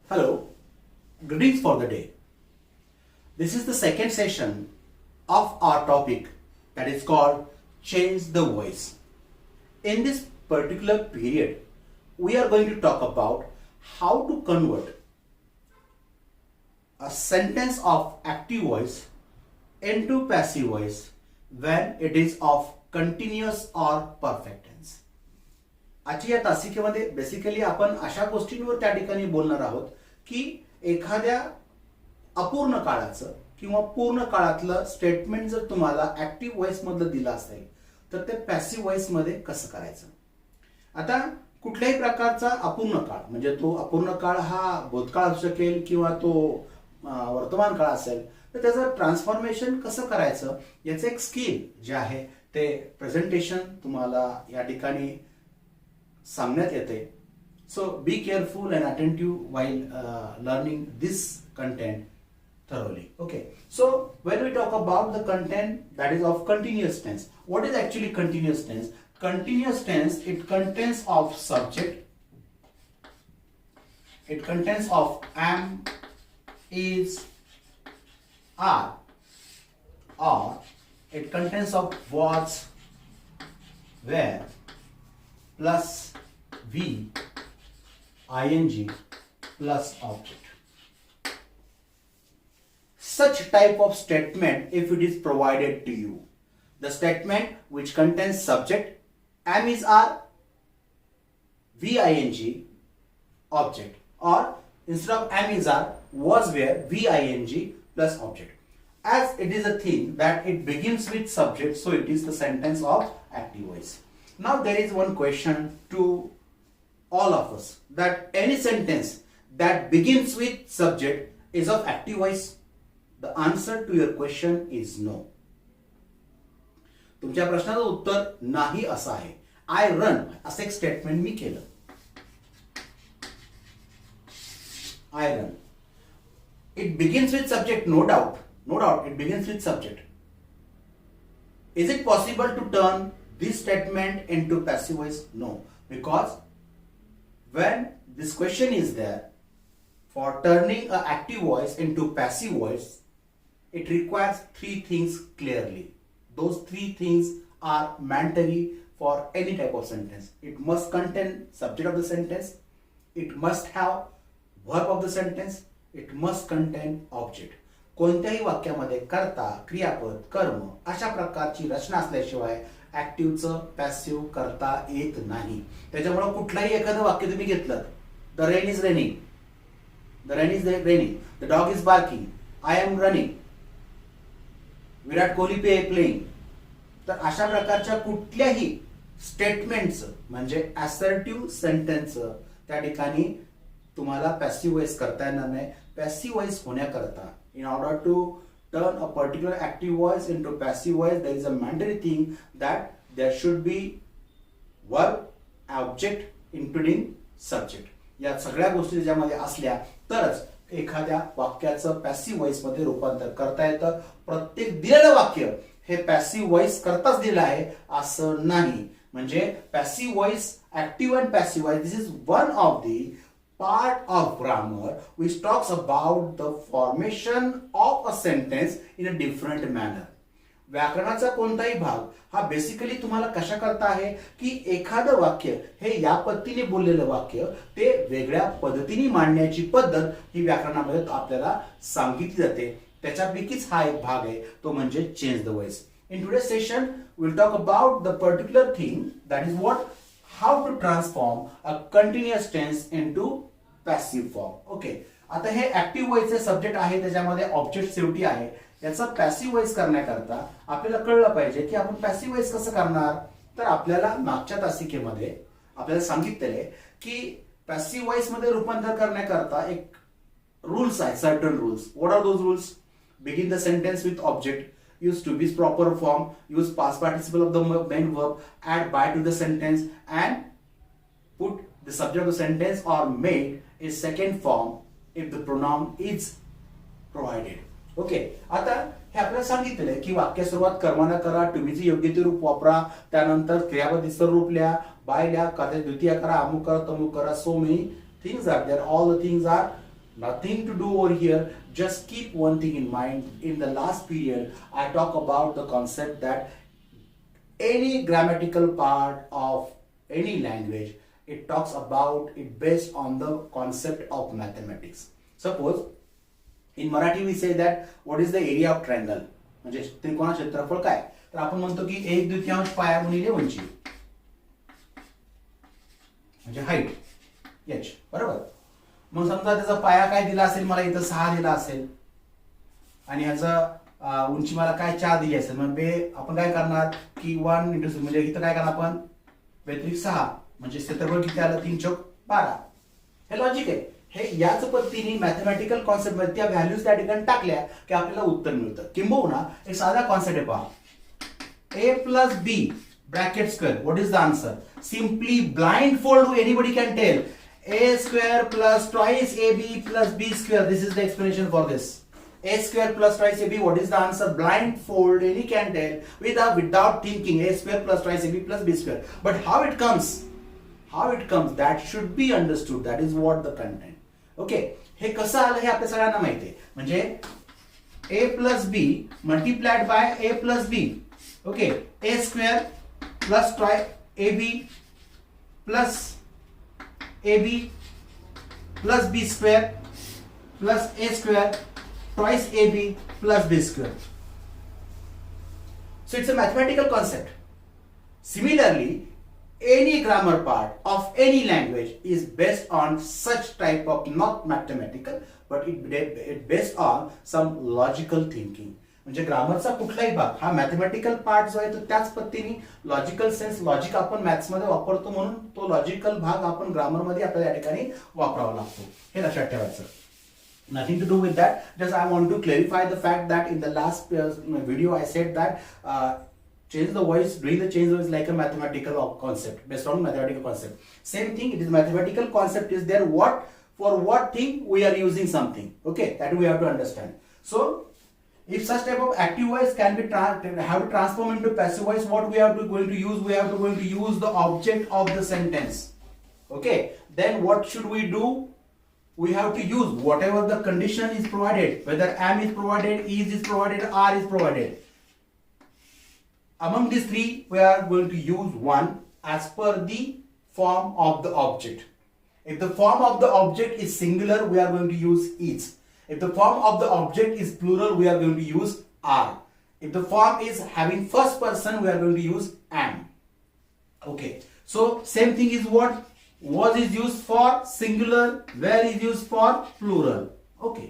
Hello, greetings for the day. This is the second session of our topic that is called Change the Voice. In this particular period, we are going to talk about how to convert a sentence of active voice into passive voice when it is of continuous or perfect tense. आजच्या या तासिकेमध्ये basically आपण अशा गोष्टींवर त्या ठिकाणी बोलणार आहोत की एखाद्या अपूर्ण काळाचं किंवा पूर्ण काळातलं स्टेटमेंट जर तुम्हाला ऍक्टिव्ह व्हॉइस मधलं दिलं असेल तर ते पॅसिव्ह व्हॉइस मध्ये कसं करायचं. आता कुठल्याही प्रकारचा अपूर्ण काळ म्हणजे तो अपूर्ण काळ हा भूतकाळ असू शकेल किंवा तो वर्तमान काळ असेल तर त्याचं ट्रान्सफॉर्मेशन कसं करायचं याचं एक स्किल जे आहे ते प्रेझेंटेशन तुम्हाला या ठिकाणी सांगण्यात येते. So be careful and attentive while learning this content thoroughly. Okay. So when we talk about the content that is of continuous tense, what is actually continuous tense? Continuous tense, it contains of subject, it contains of am, is, are, or it contains of was, were, plus we, ing plus object. Such type of statement if it is provided to you. The statement which contains subject, am is are, ving, object, or instead of am is are, was were, ving plus object. As it is a thing that it begins with subject, so it is the sentence of active voice. Now there is one question to all of us, that any sentence that begins with subject is of active voice. The answer to your question is no. तुमच्या प्रश्नाचं उत्तर नाही असं आहे. I run असं एक statement मी केलं. I run, it begins with subject, no doubt, no doubt it begins with subject. Is it possible to turn this statement into passive voice? No, because when this question is there, for turning an active voice into passive voice, it requires three things clearly. Those three things are mandatory for any type of sentence. It must contain subject of the sentence, it must have verb of the sentence, it must contain object. कोणत्याही वाक्यामध्ये कर्ता, क्रियापद, कर्म अशा प्रकारची रचना असल्याशिवाय ऍक्टिव्हचं passive करता येत नाही. त्याच्यामुळे कुठलाही एखादं वाक्य तुम्ही घेतलं, the rain is raining, the rain is raining, the dog is barking, I am running, Virat Kohli playing, तर अशा प्रकारच्या कुठल्याही स्टेटमेंटचं म्हणजे असर्टिव्ह सेंटेन्सचं त्या ठिकाणी तुम्हाला पॅसिव्ह वॉइस करता येणार नाही. पॅसिव्ह वॉइस होण्याकरता in order to turn a particular active voice into passive voice, there is a mandatory thing that there should be verb, object, including subject. या सगळ्या गोष्टी ज्यामध्ये असल्या तरच एखाद्या वाक्याचं पॅसिव्ह व्हॉइस मध्ये रूपांतर करता येतं. प्रत्येक दिलेलं वाक्य हे पॅसिव्ह व्हॉइस करताच दिलं आहे असं नाही. म्हणजे passive voice, active and passive voice, this is one of the part of grammar which talks about the formation of a sentence in a different manner. व्याकरणाचा कोणताही भाग हा बेसिकली तुम्हाला कशा करता आहे की एखादं वाक्य हे या पद्धतीने बोललेलं वाक्य ते वेगळ्या पद्धतीने मांडण्याची पद्धत ही व्याकरणामध्ये आपल्याला सांगितली जाते. त्याच्यापैकीच हा एक भाग आहे तो म्हणजे change the voice. In today session will talk about the particular thing that is what how to transform a continuous tense into passive form. Okay, आता हे ऍक्टिव्ह व्हॉइसचे सब्जेक्ट आहे, त्याच्यामध्ये ऑब्जेक्ट शेवटी आहे. याचा पॅसिव्ह व्हॉइस करण्याकरता आपल्याला कळलं पाहिजे की आपण पॅसिव्ह व्हॉइस कसं करणार. तर आपल्याला मागच्या तासिकेमध्ये आपल्याला सांगितलेले की पॅसिव्ह व्हॉइस मध्ये रूपांतर करण्याकरता एक रूल्स आहे, certain rules. What are those rules? Begin the sentence with object, use to be's proper form, use past participle of the main verb, add by to the sentence and put the subject of the sentence or made is second form if the pronoun is provided. Okay, आता हे आपल्याला सांगितले की वाक्य सुरुवात कर्माने करा, to बीचे योग्य ते रूप वापरा, त्यानंतर क्रियापद इतर रूप लिहा, बाय लिहा, कार्य द्वितीय करा, अमुक करा, तमुक करा. So many things are there, all the things are Nothing to do over here. Just keep one thing in mind. In the last period, I talk about the concept that any grammatical part of any language, it talks about it based on the concept of mathematics. Suppose in Marathi we say that what is the area of triangle, म्हणजे त्रिकोणा क्षेत्रफळ काय, तर आपण म्हणतो की 1/2 पाया गुणिले उंची म्हणजे हाईट h, बरोबर. मग समजा त्याचा पाया काय दिला असेल, मला इथं 6 दिला असेल आणि ह्याचा उंची मला काय 4 दिली असेल, मग आपण काय करणार की 1 × 6 म्हणजे इथं काय करणार आपण बेत्रिक 6 म्हणजे क्षेत्रफळ किती आलं 3 चौक 12. हे लॉजिक आहे. हे याच पद्धतीने मॅथमॅटिकल कॉन्सेप्ट मध्ये त्या व्हॅल्यूज त्या ठिकाणी टाकल्या की आपल्याला उत्तर मिळतं. किंबहुना एक साधा कॉन्सेप्ट आहे पहा, a plus b bracket square, what is the answer? Simply blindfold anybody can tell. A square plus twice ab plus b square, this is the explanation for this. A square plus twice ab, what is the answer? Blindfold any can tell without thinking. A square plus twice ab plus b square. But how it comes, that should be understood. That is what the content. Okay, हे कसं आलं हे आपल्या सगळ्यांना माहिती आहे. म्हणजे a plus b multiplied by a plus b. Okay, a square plus twice ab plus ab plus b square plus a square twice ab plus b square. So it's a mathematical concept. Similarly, any grammar part of any language is based on such type of, not mathematical, but it based on some logical thinking. म्हणजे ग्रामरचा कुठलाही भाग हा mathematical part जो आहे तो त्याच पद्धतीने logical sense, logic आपण मॅथ्स मध्ये वापरतो म्हणून तो लॉजिकल भाग आपण ग्रामर मध्ये आपल्याला या ठिकाणी वापरावा लागतो. हे लक्षात ठेवायचं. Nothing to do with that. Just I want to clarify the fact that in the last video I said that change the voice, doing the change the voice like a mathematical concept, based on mathematical concept. Same thing, it is mathematical concept is there. What for what thing we are using something. Okay, that we have to understand. So if such type of active voice can be have to transform into passive voice, what we have to going to use? We have to going to use the object of the sentence. Okay, then what should we do? We have to use whatever the condition is provided, whether am is provided, is provided, are is provided. Among these three, we are going to use one as per the form of the object. If the form of the object is singular, we are going to use is. If the form of the object is plural, we are going to use are. If the form is having first person, we are going to use am. Okay. So same thing is what? Was is used for singular, where is used for plural. Okay.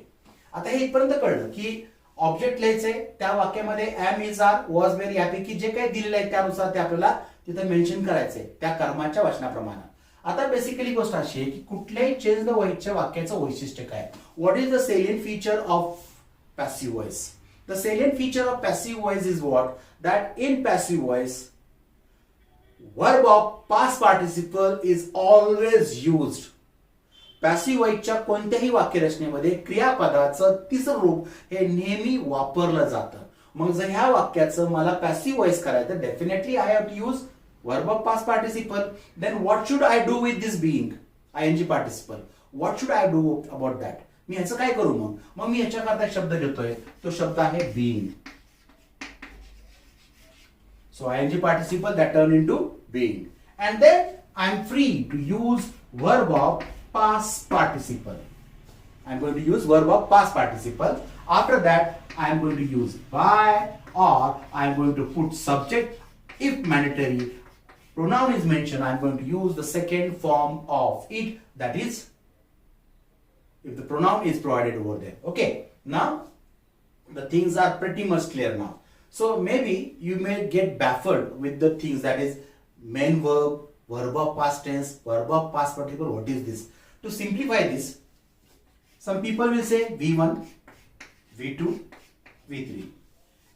आता हे इथपर्यंत कळलं की object लिहायचे, त्या वाक्यामध्ये am is are was very happy की जे काही दिलेलं आहे त्यानुसार ते आपल्याला तिथे मेन्शन करायचंय त्या कर्माच्या वचनाप्रमाणे. आता बेसिकली गोष्ट अशी आहे की कुठल्याही चेंज द व्हॉइसच्या वाक्याचं वैशिष्ट्य काय, what is the salient feature of passive voice. The salient feature of passive voice is what, that in passive voice verb of past participle is always used. Passive व्हॉइसच्या कोणत्याही वाक्यरचनेमध्ये क्रियापदाचं तिसरं रूप हे नेहमी वापरलं जातं. मग जर ह्या वाक्याचं मला पॅसिव्ह व्हॉइस करायचं, definitely I have to use verb of past participle. Then what should I do with this being ing participle? What should I do about that? मी ह्याचं काय करू? मग मी ह्याच्याकरता शब्द घेतोय, तो शब्द आहे being. So ing participle that turn into being, and then I am free to use verb of past participle. I am going to use verb of past participle. After that I am going to use by, or I am going to put subject if mandatory. Pronoun is mentioned, I am going to use the second form of it, that is if the pronoun is provided over there. Okay, now the things are pretty much clear now. So maybe you may get baffled with the things, that is main verb, verb of past tense, verb of past participle. What is this? To simplify this, some people will say V1, V2, V3.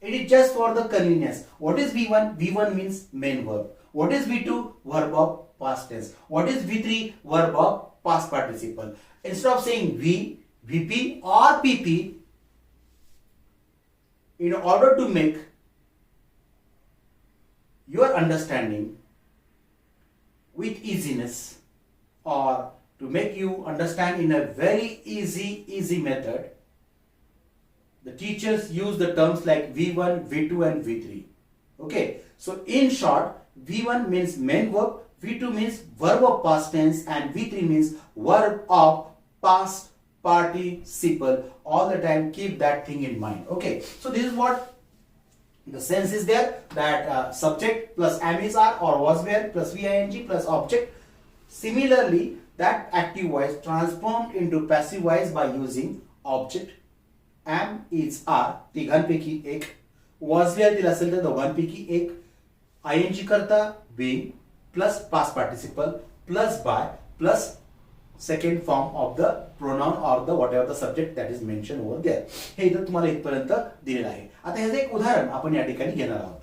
It is just for the convenience. What is V1? V1 means main verb. What is V2? Verb of past tense. What is V3? Verb of past participle. Instead of saying V, VP or PP, in order to make your understanding with easiness, or to make you understand in a very easy method, the teachers use the terms like V1, V2 and V3. Okay, so in short, V1 means main verb, V2 means verb of past tense, and V3 means verb of past participle. All the time keep that thing in mind. Okay, so this is what the sense is there, that subject plus am is are or was were plus VING plus object. Similarly, that active voice transformed into passive voice by using object, am is are तिघांपैकी एक, was were दिला असेल तर दोघांपैकी एक, ING करता being plus past participle plus by plus second form of the pronoun or the whatever the subject that is mentioned over there. हे इथं तुम्हाला इथपर्यंत दिलेलं आहे. आता ह्याचं एक उदाहरण आपण या ठिकाणी घेणार आहोत.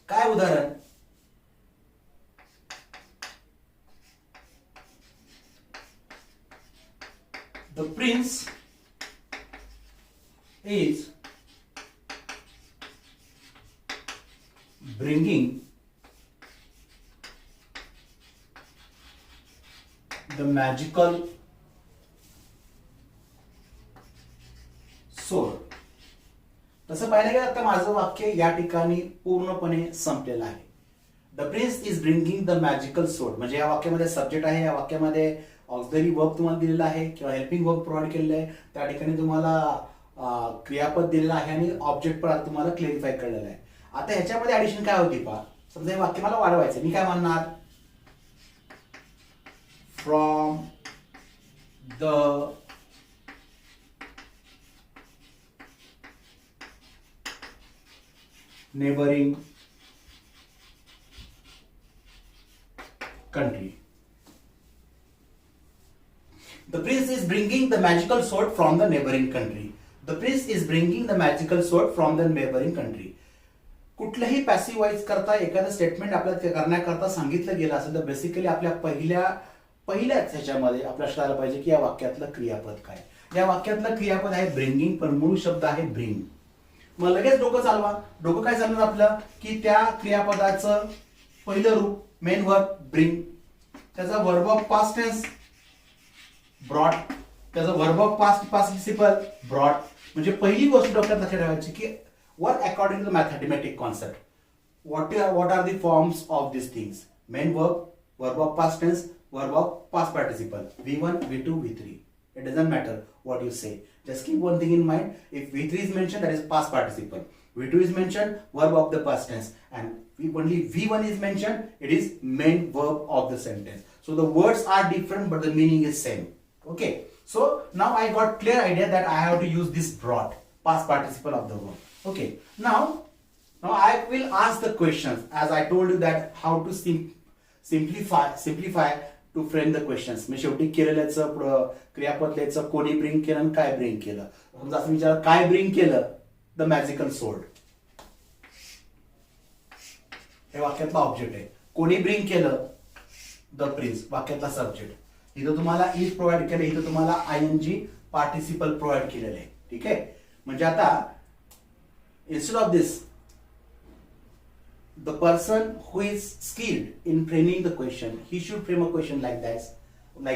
काय उदाहरण? The prince is bringing the magical sword. तसं पाहिलं गेलं तर माझं वाक्य या ठिकाणी पूर्णपणे संपलेलं आहे. The prince is bringing the magical सोड, म्हणजे या वाक्यामध्ये सब्जेक्ट आहे, या वाक्यामध्ये ऑक्झिलरी वर्ब तुम्हाला दिलेला आहे किंवा हेल्पिंग वर्ब प्रोव्हाइड केलेलं आहे, त्या ठिकाणी तुम्हाला क्रियापद दिलेलं आहे आणि ऑब्जेक्ट पण तुम्हाला क्लेरिफाय केलेलं आहे. आता ह्याच्यामध्ये ऍडिशन काय होती पहा, समजा हे वाक्य मला वाढवायचं, मी काय म्हणणार, from the neighboring country. The prince is bringing the magical sword from the neighboring country. The prince is bringing the magical sword from the neighboring country. कुठल्याही पॅसिव्ह वॉइस करता एखादं स्टेटमेंट आपल्याला करण्याकरता सांगितलं गेलं असेल तर बेसिकली आपल्या पहिल्याच ह्याच्यामध्ये आपल्याला कळायला पाहिजे की या वाक्यातलं क्रियापद काय. या वाक्यातलं क्रियापद आहे ब्रिंगिंग, पण मूळ शब्द आहे ब्रिंग. मग लगेच डोकं चालवा. डोकं काय चालणार आपलं की त्या क्रियापदाचं पहिलं रूप मेन वर्ब ब्रिंग, त्याचा verb of past tense brought, त्याचा verb of past participle brought. म्हणजे पहिली गोष्ट डोक्यात लक्षात ठेवायची की work according to mathematic concept, what are the forms of these things, main verb, verb of past tense, verb of past participle, V1, V2, V3. It doesn't matter what you say. Just keep one thing in mind. If V3 is mentioned, that is past participle. V2 is mentioned, verb of the past tense. And only V1 is mentioned, it is main verb of the sentence. So the words are different, but the meaning is same. Okay. So now I got clear idea that I have to use this brought, past participle of the verb. Okay. Now I will ask the questions. As I told you that how to simplify to frame the questions. मी शेवटी केलेल्याचं क्रियापद लिहायचं, कोणी bring केलं आणि काय bring केलं. समजा असं विचार, काय ब्रिंग केलं, द मॅजिकल सोर्ड. हे वाक्यातला ऑब्जेक्ट आहे. कोणी ब्रिंग केलं, द प्रिन्स वाक्यातला सब्जेक्ट. इथं तुम्हाला इज प्रोव्हाइड केलं, इथं तुम्हाला ING पार्टिसिपल प्रोव्हाइड केलेलं आहे. ठीक आहे. म्हणजे आता instead of this, the person who is skilled in framing the question, he should frame a question like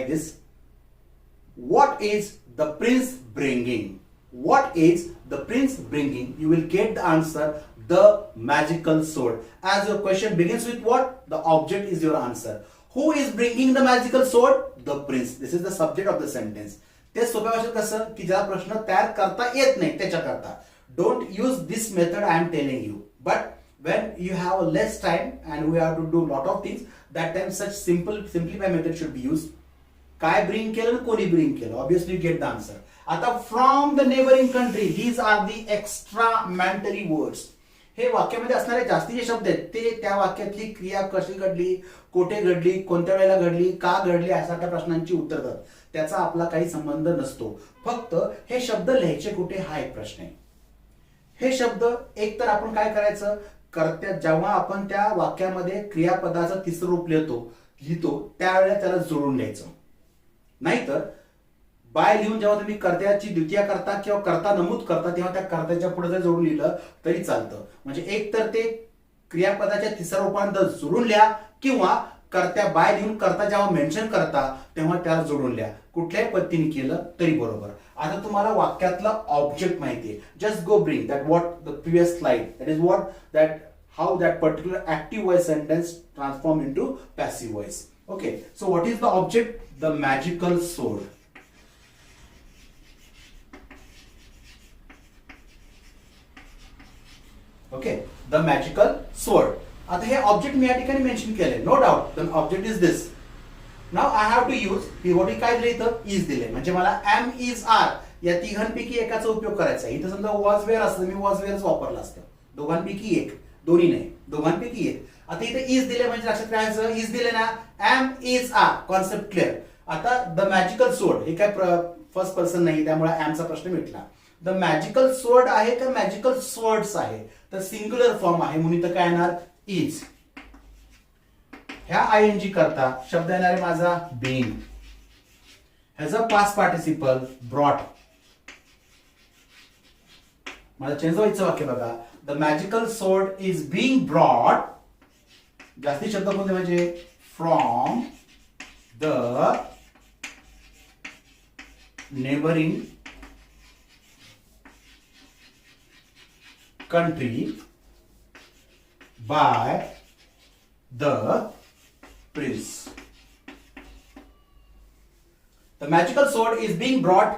this. What is the prince bringing? What is the prince bringing? You will get the answer, the magical sword. As your question begins with what? The object is your answer. Who is bringing the magical sword? The prince. This is the subject of the sentence. ते सोप्या भाषेत कसं की ज्याला प्रश्न तयार करता येत नाही त्याच्याकरता. Don't use this method I am telling you. But when you have less time and we have to do lot of things, that time such simplified method should be used. काय ब्रिंग केलं, कोणी bring केलं, obviously you get the answer. आता from the neighboring country, these are the extra mandatory words. हे वाक्यामध्ये असणारे जास्तीचे शब्द आहेत ते त्या वाक्यातली क्रिया कशी घडली, कोठे घडली, कोणत्या वेळेला घडली, का घडली, अशा प्रश्नांची उत्तर देतात. त्याचा आपला काही संबंध नसतो. फक्त हे शब्द लिहायचे कुठे हा एक प्रश्न आहे. हे शब्द एक तर आपण काय करायचं, जेव्हा आपण त्या वाक्यामध्ये क्रियापदाचं तिसरं रूप लिहितो त्यावेळेला त्याला जोडून लिहायचं. नाहीतर बाय लिहून जेव्हा तुम्ही कर्त्याची द्वितीय करता किंवा कर्ता नमूद करता तेव्हा त्या कर्त्याच्या पुढे जर जोडून लिहिलं तरी चालतं. म्हणजे एक तर ते क्रियापदाच्या तिसरं रूपांतर जोडून लिहा किंवा कर्त्या बाय लिहून करता जेव्हा मेन्शन करता तेव्हा त्याला जोडून लिहा. कुठल्याही पद्धतीने केलं तरी बरोबर. आता तुम्हाला वाक्यातला ऑब्जेक्ट माहितीये. Just go bring that what the previous slide, that is what that how that particular active voice sentence transform into passive voice. Okay, so what is the object? The magical sword. Okay, the magical sword. आता हे object मी या ठिकाणी mention केले. No doubt the object is this. Now I have to use POT. काय दिले इथं? Is दिले. म्हणजे मला एम इज आर या तिघांपैकी एकाचा उपयोग करायचा आहे. इथं समजा वॉज वेअर असतं, मी वॉज वेअरच वापरलं असतं. दोघांपैकी एक, दोन्ही नाही, दोघांपैकी एक. आता इथे इज दिले म्हणजे लक्षात ठेवायचं, इज दिले ना, am is are, concept clear. आता द मॅजिकल सोर्ड हे काय फर्स्ट पर्सन नाही, त्यामुळे एमचा प्रश्न मिटला. द मॅजिकल सोर्ड आहे का मॅजिकल सोर्ड्स आहे? तर सिंग्युलर फॉर्म आहे म्हणून इथं काय येणार? इज. ह्या आयएनजी करता शब्द येणार आहे माझा बीइंग. ह्याचा पास्ट पार्टिसिपल ब्रॉट. माझं चेंज व्हायचं वाक्य बघा. The magical sword is being brought. जास्ती शब्द कोणते म्हणजे from the neighbouring country by the prince. The magical sword is being brought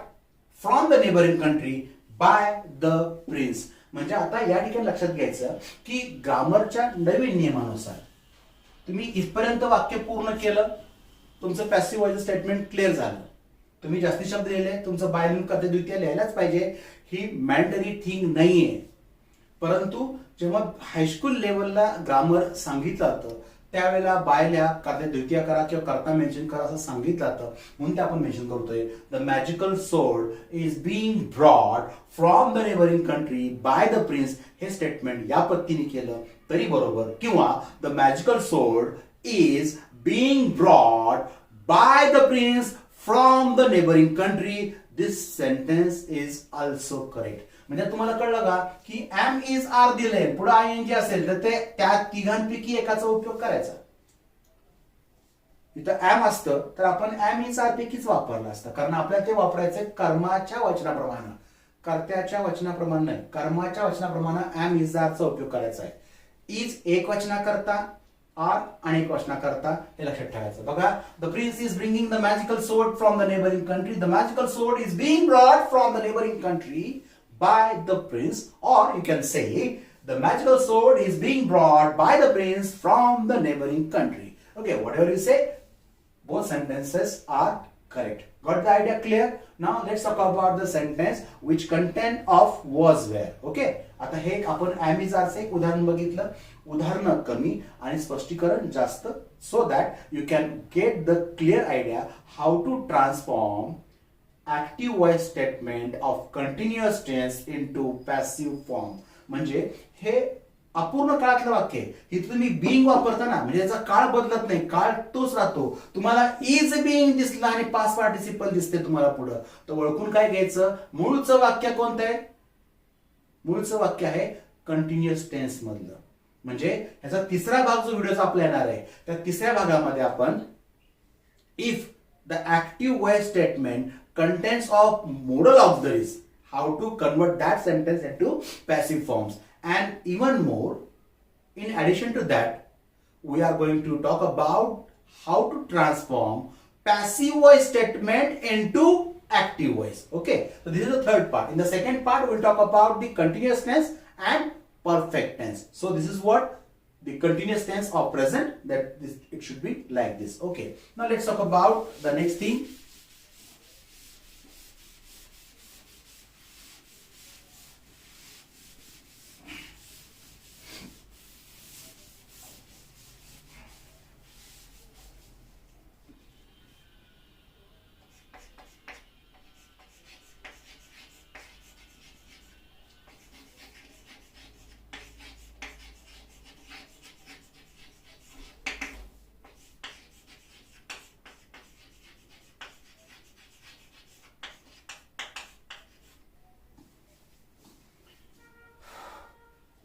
from the neighbouring country by the prince. म्हणजे आता या ठिकाणी लक्षात घ्यायचं की ग्रामरच्या नवीन नियमानुसार तुम्ही इथपर्यंत वाक्य पूर्ण केलं, तुमचं पॅसिव्ह व्हॉइस स्टेटमेंट क्लिअर झालं, तुम्ही जास्ती शब्द लिहिले, तुमचं बाय लिहून कर्ते द्वितीय लिहायलाच पाहिजे, ही मॅन्डेटरी थिंग नाहीये. परंतु जेव्हा हायस्कूल लेवलला ग्रामर सांगितलं जातं त्यावेळेला बाय लिहा, कर्ते द्वितीय करा किंवा कर्ता मेन्शन करा असं सांगितलं जातं, म्हणून ते आपण मेन्शन करतोय. The magical sword is being brought from the neighbouring country by the prince. हे स्टेटमेंट या पद्धतीने केलं तरी बरोबर. किंवा the magical sword is being brought by the prince from the neighbouring country. This sentence is also correct. म्हणजे तुम्हाला कळलं का की एम इज आर दिलंय, पुढे आयएनजी असेल तर ते त्या तिघांपैकी एकाचा उपयोग करायचा. इथं एम असतं तर आपण एम इज आर पैकीच वापरलं असतं, कारण आपल्याला ते वापरायचं कर्माच्या वचनाप्रमाणे, कर्त्याच्या वचनाप्रमाणे नाही, कर्माच्या वचनाप्रमाणे एम इज आरचा उपयोग करायचा आहे. इज एक वचनाकरता, आर अनेक वचनाकरता, हे लक्षात ठेवायचं. बघा, the prince is bringing the magical sword from the neighbouring country. The magical sword is being brought from the neighbouring country by the prince, or you can say the magical sword is being brought by the prince from the neighboring country. Okay, whatever you say, both sentences are correct. Got the idea clear? Now let's talk about the sentence which content of was where. Okay, आता हे आपण am is are चे एक उदाहरण बघितलं. उदाहरण कमी आणि स्पष्टीकरण जास्त, so that you can get the clear idea how to transform active voice statement of continuous tense into passive form. म्हणजे हे अपूर्ण काळातलं वाक्य आहे. इथे तुम्ही बीइंग वापरताना म्हणजे याचा काळ बदलत नाही, काळ तोच राहतो. तुम्हाला इज बीइंग दिसला आणि पास्ट पार्टिसिपल दिसते तुम्हाला पुढं, तर ओळखून काय घ्यायचं, मूळचं वाक्य कोणतं आहे? मूळचं वाक्य आहे कंटिन्युअस टेन्स मधलं. म्हणजे ह्याचा तिसरा भाग जो व्हिडिओचा आपला येणार आहे त्या तिसऱ्या भागामध्ये आपण if the active voice statement contains of modal auxiliaries, how to convert that sentence into passive forms, and even more, in addition to that, we are going to talk about how to transform passive voice statement into active voice. Okay, so this is the third part. In the second part, we'll talk about the continuous tense and perfect tense. So this is what the continuous tense of present, that this, it should be like this. Okay, now let's talk about the next thing.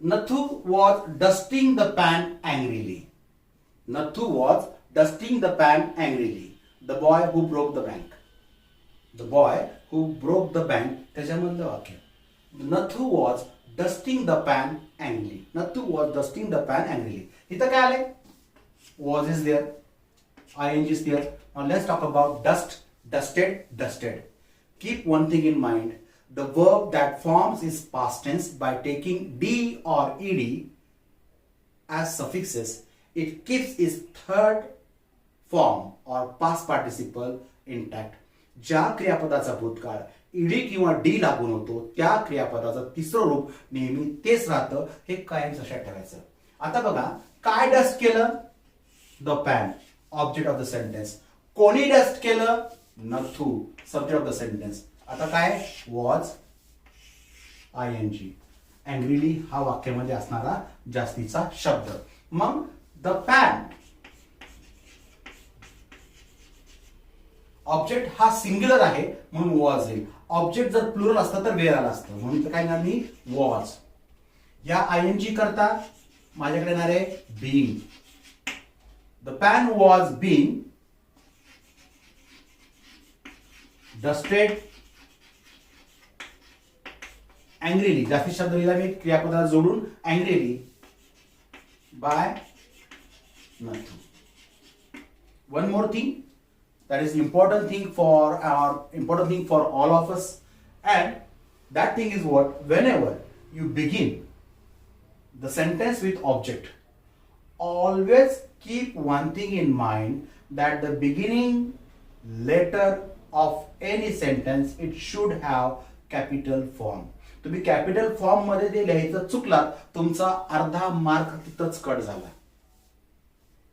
Nathu was dusting the pan angrily. Nathu was dusting the pan angrily. The boy who broke the bank. The boy who broke the bank. त्याच्यामधलं वाक्य. Nathu was dusting the pan angrily. Nathu was dusting the pan angrily. इथं काय आलंय? Was is there. ing is there. Now let's talk about dust, dusted, dusted. Keep one thing in mind. The verb that forms is past tense by taking d or ed as suffixes. It keeps its third form or past participle intact. ज्या क्रियापदाचा भूतकाळ ED किंवा D लागून होतो त्या क्रियापदाचं तिसरं रूप नेहमी तेच राहतं. हे कायम लक्षात ठेवायचं. आता बघा काय डस्ट केलं? The pan, object of the sentence. कोणी डस्ट केलं? Nathu, subject of the sentence. आता काय? Was ing. अँग्रीली हा वाक्यामध्ये असणारा जास्तीचा शब्द. मग द पॅन ऑब्जेक्ट हा सिंग्युलर आहे म्हणून वॉज येईल. ऑब्जेक्ट जर प्लुरल असतं तर वेअर आलं असतं म्हणून तर काय येणार मी? वॉज. या ing करता माझ्याकडे येणार आहे being. The pan was being dusted angrily. जास्तीत शब्द लिहिला मी क्रियापदाला जोडून angrily by Nathu. One more thing that is important thing for all of us, and that thing is what? Whenever you begin the sentence with object, always keep one thing in mind, that the beginning letter of any sentence it should have capital form. तुम्ही capital form मध्ये ते लिहायचं चुकलात तुमचा अर्धा mark तिथंच cut झाला.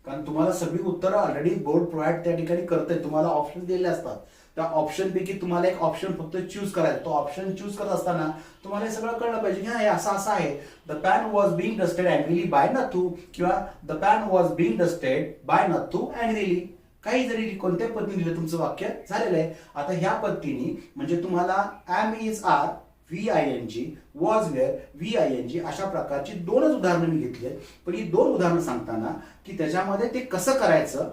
कारण तुम्हाला सगळी उत्तरं ऑलरेडी बोर्ड प्रोव्हाइड त्या ठिकाणी करते. तुम्हाला ऑप्शन दिलेले असतात. त्या ऑप्शन पैकी तुम्हाला एक ऑप्शन फक्त चूज करायचा. तो ऑप्शन चूज करत असताना तुम्हाला हे सगळं कळलं पाहिजे की हे असं असं आहे. The pan was being dusted angrily by Nathu किंवा the pan was being dusted by Nathu angrily. काही जरी कोणत्या पद्धतीने दिलं तुमचं वाक्य झालेलं आहे. आता ह्या पद्धतीने म्हणजे तुम्हाला am is are VING, was where VING अशा प्रकारची दोनच उदाहरणं मी घेतली आहेत. पण ही दोन उदाहरणं सांगताना की त्याच्यामध्ये ते कसं करायचं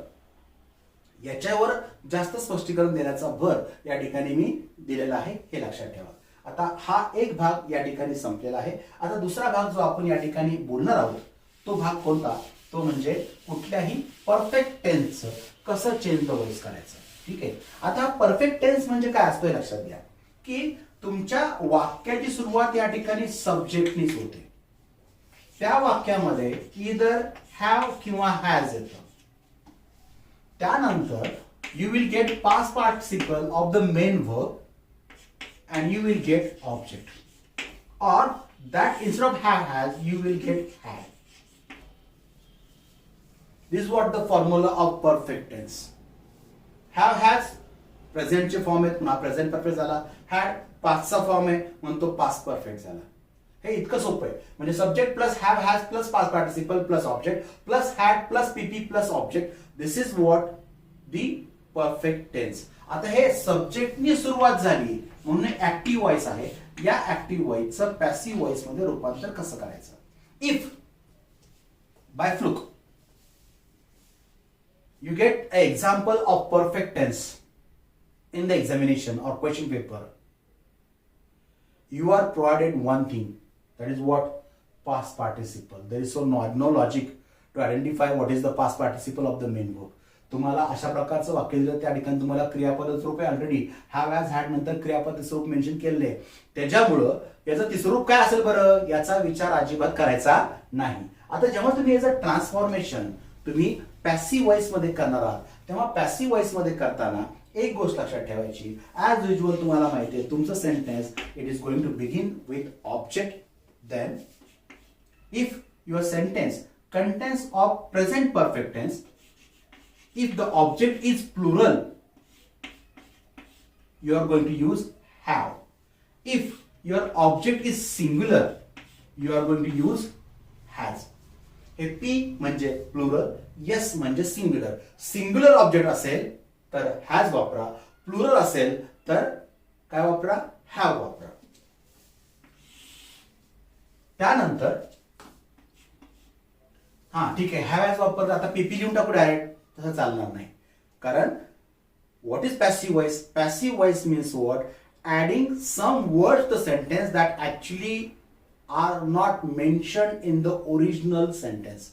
याच्यावर जास्त स्पष्टीकरण देण्याचा भर या ठिकाणी मी दिलेला आहे हे लक्षात ठेवा. आता हा एक भाग या ठिकाणी संपलेला आहे. आता दुसरा भाग जो आपण या ठिकाणी बोलणार आहोत तो भाग कोणता? तो म्हणजे कुठल्याही परफेक्ट टेन्सचं कसं चेंज द वॉइस करायचं. ठीक आहे. आता परफेक्ट टेन्स म्हणजे काय असतं हे लक्षात घ्या की तुमच्या वाक्याची सुरुवात या ठिकाणी सब्जेक्टनीच होते. त्या वाक्यामध्ये इधर हॅव किंवा हॅज येतं. त्यानंतर you will get past participle of the main verb and you will get object, और that instead of have has you will get had. This what the formula of perfect tense. Have has प्रेझेंटचे form आहेत पुन्हा present perfect झाला. Had पास्टचा form आहे म्हणून तो past perfect झाला. हे इतकं सोपं आहे. म्हणजे subject plus have has plus past participle plus object plus had plus PP plus object. This is what the perfect tense. आता हे सब्जेक्टनी सुरुवात झाली म्हणून ऍक्टिव्ह वॉइस आहे. या ऍक्टिव्ह वॉइसचं पॅसिव्ह वॉइस मध्ये रूपांतर कसं करायचं? If bye fluke you get an example of perfect tense in the examination or question paper, you are provided one thing, that is what? Past participle. There is no logic to identify what is the past participle of the main verb. तुम्हाला अशा प्रकारचं वाक्य दिलं त्या ठिकाणी तुम्हाला क्रियापद स्वरूप ऑलरेडी हॅव हॅज हॅड नंतर क्रियापद स्वरूप मेन्शन केलेलं आहे. त्याच्यामुळं याचं तिसरं रूप काय असेल बरं याचा विचार अजिबात करायचा नाही. आता जेव्हा तुम्ही याचं ट्रान्सफॉर्मेशन तुम्ही पॅसिव्ह वॉइस मध्ये करणार आहात तेव्हा पॅसिव्ह वॉइस मध्ये करताना एक गोष्ट लक्षात ठेवायची. ऍज युजल तुम्हाला माहिती आहे तुमचं sentence it is going to begin with object. Then if your sentence contains of present perfect tense, if the object is plural you are going to use have. If your object is singular you are going to use has. हे P म्हणजे plural, yes म्हणजे singular. Singular object असेल तर has वापरा, plural असेल तर काय वापरा? हॅव वापरा. त्यानंतर हा ठीक आहे, हॅव हॅज वापरलं, आता पीपी लिहून टाकू डायरेक्ट, तसं चालणार नाही. कारण what is passive voice? Passive voice means what? Adding some words to the sentence that actually are not mentioned in the original sentence.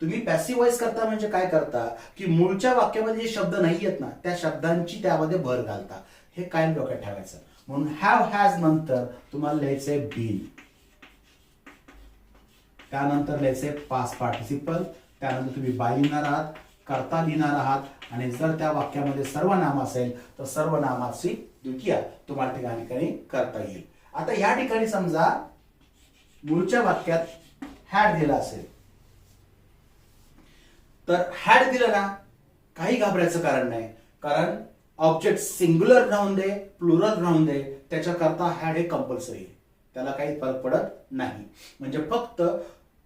तुम्ही पॅसिव्ह व्हॉइस करता म्हणजे काय करता की मूळच्या वाक्यामध्ये जे शब्द नाही आहेत ना त्या शब्दांची त्यामध्ये भर घालता. हे कायम डोक्यात ठेवायचं. म्हणून हॅव हॅज नंतर तुम्हाला लिहायचंय बीन, त्यानंतर लिहायचंय पास्ट पार्टिसिपल, त्यानंतर तुम्ही बाय लिहिणार आहात, करता लिहिणार आहात, आणि जर त्या वाक्यामध्ये सर्वनाम असेल तर सर्वनामाची द्वितीय तुम्हाला ठिकाणी करता येईल. आता या ठिकाणी समजा मूळच्या वाक्यात हॅड दिला असेल तर हॅड दिलं ना काही घाबरायचं कारण नाही. कारण ऑब्जेक्ट सिंग्युलर राहून दे प्लुरल राहून दे त्याच्याकरता हॅड हे कंपल्सरी, त्याला काही फरक पडत नाही. म्हणजे फक्त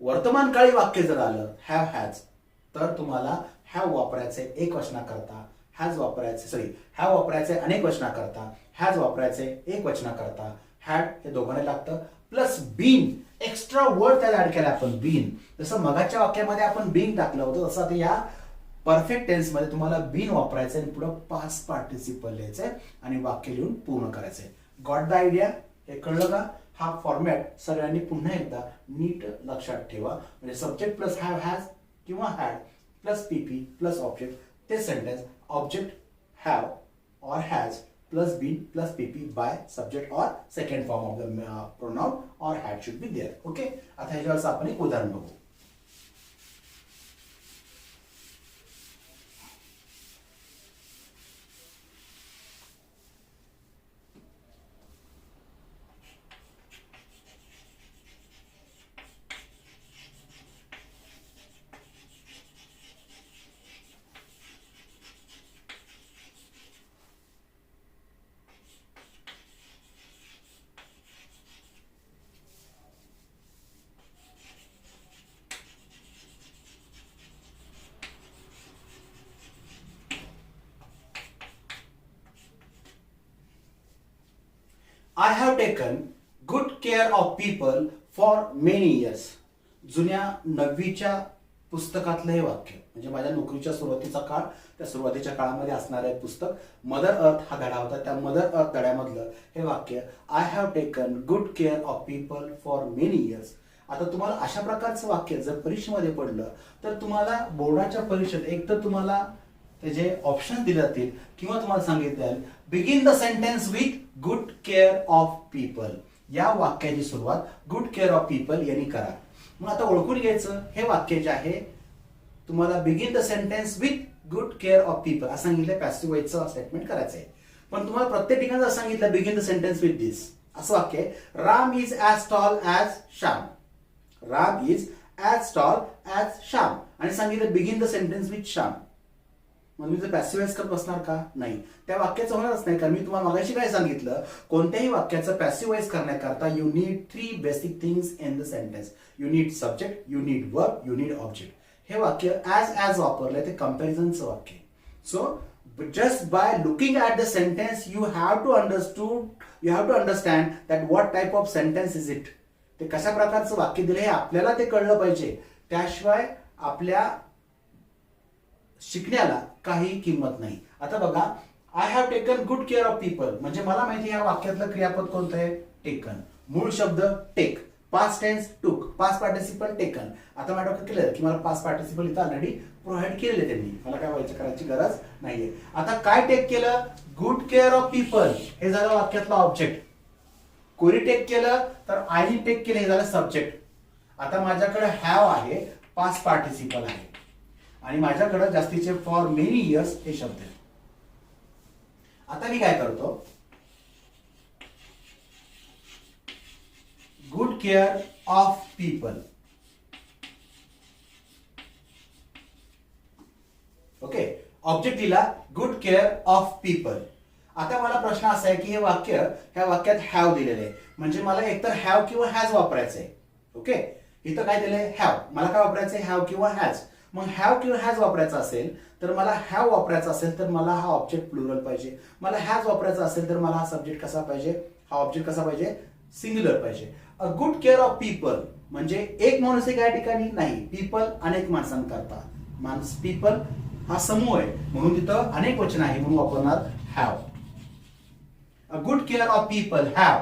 वर्तमान काळी वाक्य जर आलं हॅव हॅज तर तुम्हाला हॅव वापरायचे एक वचनाकरता, हॅज वापरायचे हॅव वापरायचे अनेक वचनाकरता, हॅज वापरायचे एक वचनाकरता, हॅड हे दोघांना लागतं. प्लस बीन एक्स्ट्रा वर्ड त्याला ऍड केला आपण बीन. जसं मगाच्या वाक्यामध्ये आपण बीन टाकलं होतं तसं आता या परफेक्ट टेन्स मध्ये तुम्हाला बीन वापरायचं आणि पुढे पास्ट पार्टिसिपल लिहायचंय आणि वाक्य लिहून पूर्ण करायचंय. Got the idea? हे कळलं का? हा फॉर्मॅट सगळ्यांनी पुन्हा एकदा नीट लक्षात ठेवा. म्हणजे सब्जेक्ट प्लस हॅव हॅज किंवा had plus PP plus object, ते सेंटेन्स ऑब्जेक्ट हॅव और has plus been plus pp by subject or second form of the pronoun or had should be there. Okay, आता ह्याच्यावरचं आपण एक उदाहरण बघू. I have taken good care of people for many years. जुन्या 9वीच्या पुस्तकातलं हे वाक्य म्हणजे माझ्या नोकरीच्या सुरुवातीचा काळ, त्या सुरुवातीच्या काळामध्ये असणारं एक पुस्तक मदर अर्थ हा धडा होता. त्या मदर अर्थ धड्यामधलं हे वाक्य I have taken good care of people for many years. आता तुम्हाला अशा प्रकारचं वाक्य जर परीक्षेमध्ये पडलं तर तुम्हाला बोर्डाच्या परीक्षेत एक तर तुम्हाला त्याचे ऑप्शन दिले जातील किंवा तुम्हाला सांगितलं begin the sentence with good care of people. या वाक्याची सुरुवात गुड केअर ऑफ पीपल यांनी करा. मग आता ओळखून घ्यायचं हे वाक्य जे आहे तुम्हाला begin the sentence with good care of people असं सांगितलं, पॅसिव्ह व्हॉइसचं स्टेटमेंट करायचं आहे. पण तुम्हाला प्रत्येक ठिकाणी असं सांगितलं begin the sentence with this असं वाक्य आहे, Ram is as tall as Shyam. Ram is as tall as Shyam आणि सांगितलं begin the sentence with Shyam. मग मी पॅसिव्हाइज करत बसणार का? नाही, त्या वाक्याचं होणारच नाही. कारण मी तुम्हाला मगाशी काय सांगितलं, कोणत्याही वाक्याचं पॅसिव्हाइज करण्याकरता you need 3 basic things in the sentence. You need subject, you need verb, you need object. हे वाक्य ॲज वापरलंय ते कंपॅरिझनचं वाक्य. So just by looking at the sentence you have to understand that what type of sentence is it. ते कशा प्रकारचं वाक्य दिलं हे आपल्याला ते कळलं पाहिजे, त्याशिवाय आपल्या शिकण्याला काही किंमत नाही. आता बघा, I have taken good care of people म्हणजे मला माहिती या वाक्यातलं क्रियापद कोणतं आहे? टेकन. मूळ शब्द टेक, पास्ट टेन्स टूक, पास्ट पार्टिसिपल टेकन. आता माझ्या डोक्यात केलं की मला पास्ट पार्टिसिपल इथं ऑलरेडी प्रोव्हाइड केलेले त्यांनी, मला काय व्हायचं करायची गरज नाहीये. आता काय टेक केलं? गुड केअर ऑफ पीपल हे झालं वाक्यातलं ऑब्जेक्ट. कोणी टेक केलं तर आयनी टेक केलं हे झालं सब्जेक्ट. आता माझ्याकडे हॅव आहे, पास्ट पार्टिसिपल आहे आणि माझ्याकडे जास्तीचे फॉर मेनी इयर्स हे शब्द आहेत. आता मी काय करतो, good care of people. Okay, object दिला गुड केअर ऑफ पीपल. आता मला प्रश्न असा आहे की हे वाक्य ह्या वाक्यात हॅव दिलेलं आहे म्हणजे मला एकतर हॅव किंवा हॅज वापरायचं आहे. ओके, इथं काय दिलंय? हॅव. मला काय वापरायचंय? हॅव किंवा हॅज. मग हॅव किंवा हॅज वापरायचा असेल तर मला हॅव वापरायचा असेल तर मला हा ऑब्जेक्ट प्लुरल पाहिजे. मला हॅज वापरायचा असेल तर मला हा सब्जेक्ट कसा पाहिजे? हा ऑब्जेक्ट कसा पाहिजे? सिंग्युलर पाहिजे. अ गुड केअर ऑफ पीपल म्हणजे एक माणूस आहे या ठिकाणी नाही, पीपल अनेक माणसांकरता, माणस पीपल हा समूह आहे म्हणून तिथं अनेक वचन आहे म्हणून वापरणार have. A good care of people have,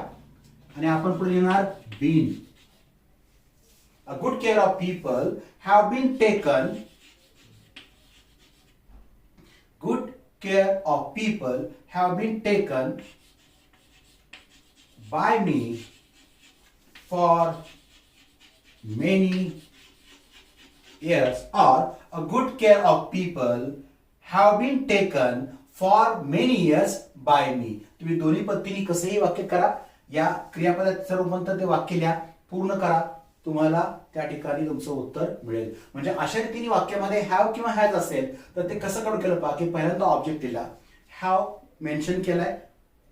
आणि आपण पुढे लिहिणार been. A good care of people have been taken. Good care of people have been taken by me for many years, or a good care of people have been taken for many years by me. तुम्ही दोन्ही पद्धतीने कसेही वाक्य करा, या क्रियापदाचं रूपांतर ते वाक्य लिहा, पूर्ण करा, तुम्हाला त्या ठिकाणी तुमचं उत्तर मिळेल. म्हणजे अशा रीतीने वाक्यामध्ये हॅव किंवा हॅज असेल तर ते कसं कडू केलं पहा, की पहिल्यांदा ऑब्जेक्ट दिला, हॅव मेन्शन केलाय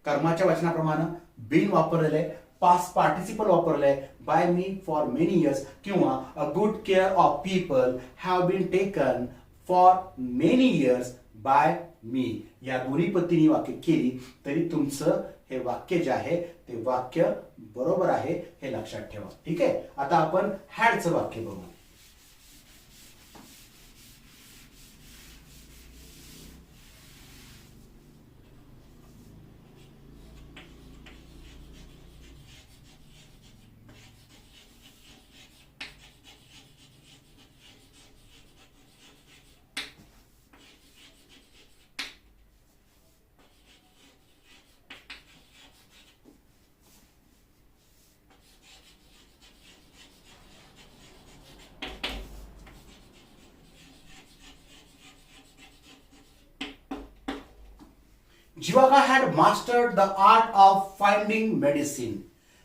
कर्माच्या वचनाप्रमाणे, बीन वापरलेलं आहे, पास्ट पार्टिसिपल वापरलं आहे, by me for many years, किंवा a good care of people have been taken for many years by me. या दोन्ही पद्धतीने वाक्य केली तरी तुमचं हे वाक्य जे आहे ते वाक्य बरोबर आहे हे लक्षात ठेवा. ठीक आहे, आता आपण हॅडचं वाक्य बघू. Jivaka had mastered the art of finding medicine.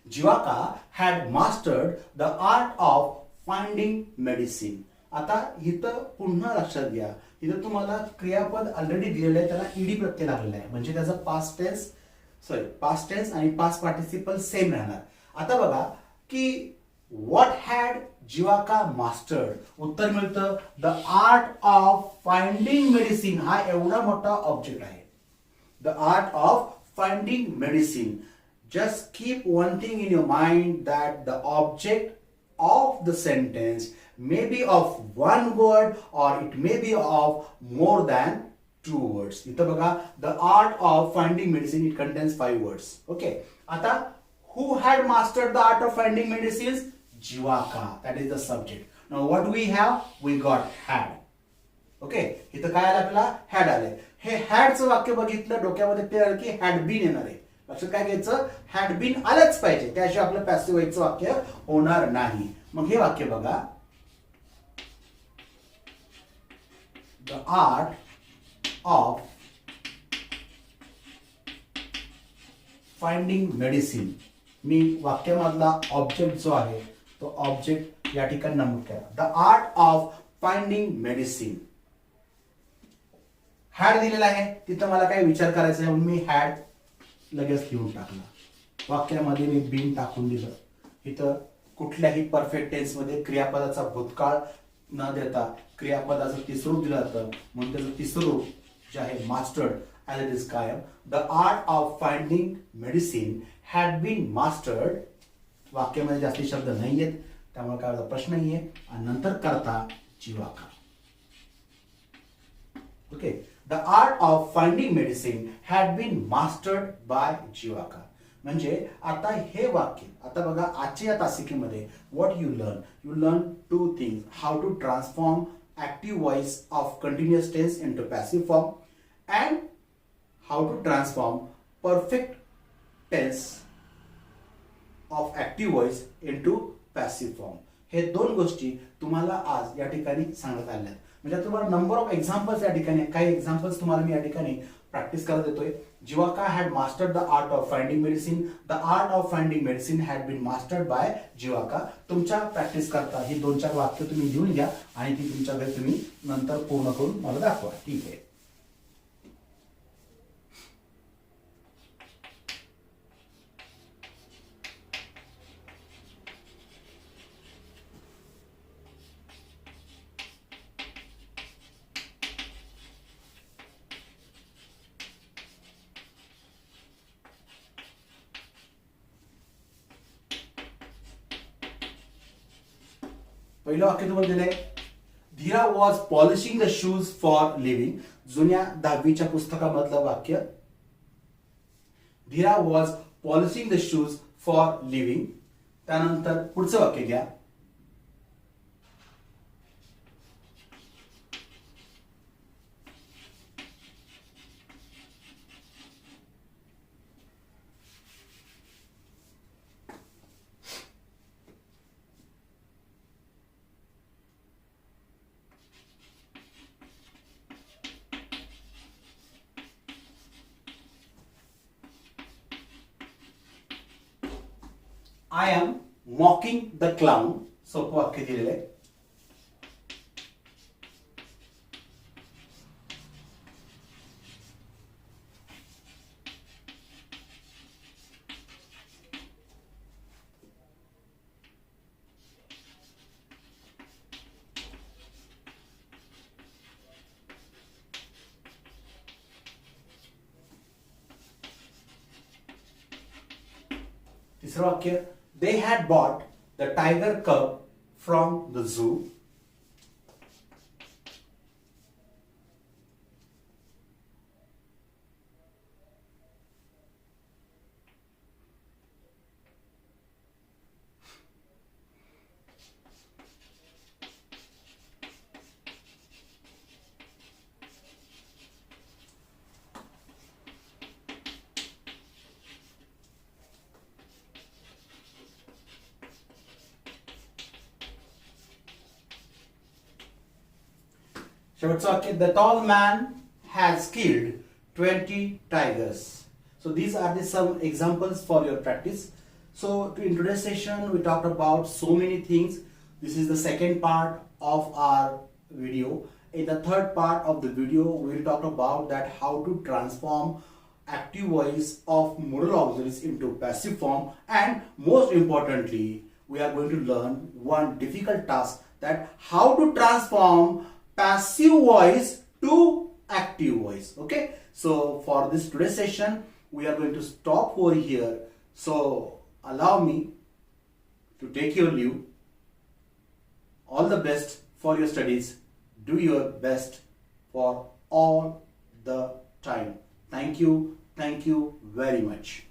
Jivaka had mastered the art of finding medicine. आता इथं पुन्हा लक्षात घ्या, इथं तुम्हाला क्रियापद ऑलरेडी दिलेलं आहे, त्याला ईडी प्रत्यय लागलेला आहे, म्हणजे त्याचा पास्ट टेन्स आणि पास्ट पार्टिसिपल सेम राहणार. आता बघा की व्हॉट हॅड जिवाका मास्टर्ड, उत्तर मिळतं the art of finding medicine. हा एवढा मोठा ऑब्जेक्ट आहे, the art of finding medicine. Just keep one thing in your mind, that the object of the sentence may be of one word or it may be of more than two words. इथं बघा, the art of finding medicine, it contains 5 words. Okay, आता who had mastered the art of finding medicines? Jivaka, that is the subject. Now what do we have? We got had. Okay, इथं काय आलं आपल्याला? Had आलंय. हे हॅडचं वाक्य बघितलं डोक्यामध्ये ते आलं की हॅड बीन येणार आहे. लक्षात काय घ्यायचं, हॅड बीन आलंच पाहिजे, त्याशिवाय आपलं पॅसिव्ह व्हॉइसचं वाक्य होणार नाही. मग हे वाक्य बघा, the art of finding medicine. मी वाक्यामधला ऑब्जेक्ट जो आहे तो ऑब्जेक्ट या ठिकाणी नमूद करा, the art of finding medicine. Had दिलेला आहे, तिथं मला काय विचार करायचा आहे म्हणून मी हॅड लगेच लिहून टाकला, वाक्यामध्ये मी बीन टाकून दिलं. इथं कुठल्याही परफेक्ट टेन्स मध्ये क्रियापदाचा भूतकाळ न देता क्रियापदाचं तिसरं रूप दिलं जातं, म्हणून त्याचं तिसरं रूप जे आहे मास्टर्ड ॲज इट इज कायम. The art of finding medicine had been mastered. वाक्यामध्ये जास्ती शब्द नाही आहेत त्यामुळे काय प्रश्न नाहीये, आणि नंतर करता Jivaka. Okay, the art of finding medicine had been mastered by Jivaka. म्हणजे आता हे वाक्य, आता बघा आजच्या या तासिकेमध्ये what you learn 2 things, how to transform active voice of continuous tense into passive form, and how to transform perfect tense of active voice into passive form. हे 2 गोष्टी तुम्हाला आज या ठिकाणी सांगत आल्या. म्हणजे तुम्हाला नंबर ऑफ एक्झाम्पल्स या ठिकाणी, काही एक्झाम्पल्स तुम्हाला मी या ठिकाणी प्रॅक्टिस करत देतोय. Jivaka had mastered the art of finding medicine. The art of finding medicine had been mastered by Jivaka. तुमच्या प्रॅक्टिस करता ही 2-4 वाक्य तुम्ही लिहून घ्या आणि ती तुमच्या घरी तुम्ही नंतर पूर्ण करून मला दाखवा. ठीक आहे. पहिलं वाक्य तुम्हाला दिलंय, Dhira was polishing the shoes for living. जुन्या 10वीच्या पुस्तकामधलं वाक्य. Dhira was polishing the shoes for living. त्यानंतर पुढचं वाक्य घ्या. I am mocking the clown. सोपं वाक्य दिलेलं आहे. तिसरं वाक्य, they had bought the tiger cub from the zoo. शेवटचं वाक्य, the tall man has killed 20 tigers. So these are the some examples for your practice. So in today's session we talked about so many things. This is the second part of our video. In the third part of the video we will talk about that how to transform active voice of modal auxiliaries into passive form, and most importantly we are going to learn one difficult task, that how to transform passive voice to active voice. Okay, so for this today's session we are going to stop over here. So allow me to take your leave. All the best for your studies. Do your best for all the time. Thank you very much.